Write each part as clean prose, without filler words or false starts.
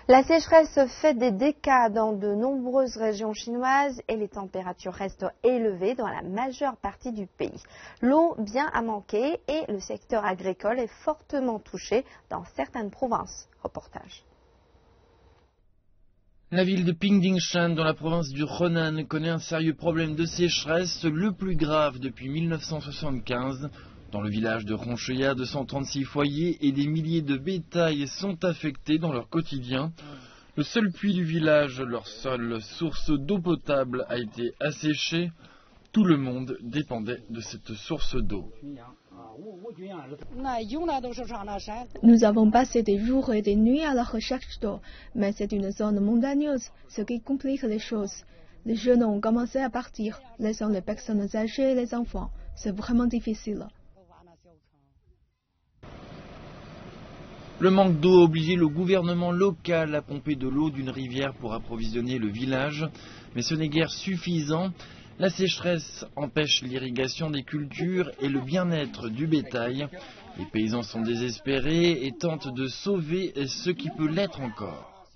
La sécheresse fait des dégâts dans de nombreuses régions chinoises et les températures restent élevées dans la majeure partie du pays. L'eau vient à manquer et le secteur agricole est fortement touché dans certaines provinces. Reportage. La ville de Pingdingshan, dans la province du Henan, connaît un sérieux problème de sécheresse, le plus grave depuis 1975. Dans le village de Roncheya, 236 foyers et des milliers de bétails sont affectés dans leur quotidien. Le seul puits du village, leur seule source d'eau potable, a été asséché. Tout le monde dépendait de cette source d'eau. Nous avons passé des jours et des nuits à la recherche d'eau, mais c'est une zone montagneuse, ce qui complique les choses. Les jeunes ont commencé à partir, laissant les personnes âgées et les enfants. C'est vraiment difficile. Le manque d'eau a obligé le gouvernement local à pomper de l'eau d'une rivière pour approvisionner le village, mais ce n'est guère suffisant. La sécheresse empêche l'irrigation des cultures et le bien-être du bétail. Les paysans sont désespérés et tentent de sauver ce qui peut l'être encore.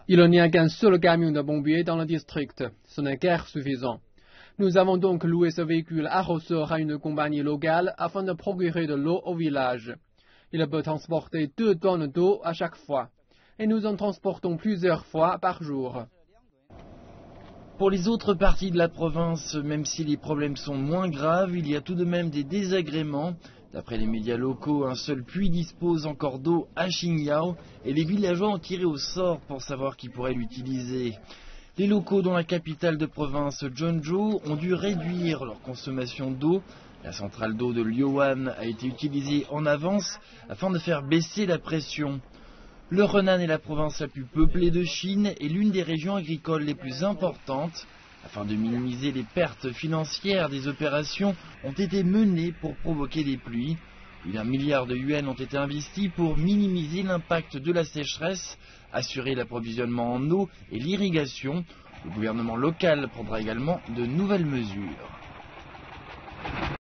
Il n'y a qu'un seul camion de pompiers dans le district. Ce n'est guère suffisant. Nous avons donc loué ce véhicule arroseur à une compagnie locale afin de procurer de l'eau au village. Il peut transporter 2 tonnes d'eau à chaque fois. Et nous en transportons plusieurs fois par jour. Pour les autres parties de la province, même si les problèmes sont moins graves, il y a tout de même des désagréments. D'après les médias locaux, un seul puits dispose encore d'eau à Xingyao et les villageois ont tiré au sort pour savoir qui pourrait l'utiliser. Les locaux dans la capitale de province, Zhengzhou, ont dû réduire leur consommation d'eau. La centrale d'eau de Liuan a été utilisée en avance afin de faire baisser la pression. Le Henan est la province la plus peuplée de Chine et l'une des régions agricoles les plus importantes. Afin de minimiser les pertes financières, des opérations ont été menées pour provoquer des pluies. Plus d'1 milliard de yuans ont été investis pour minimiser l'impact de la sécheresse, assurer l'approvisionnement en eau et l'irrigation. Le gouvernement local prendra également de nouvelles mesures.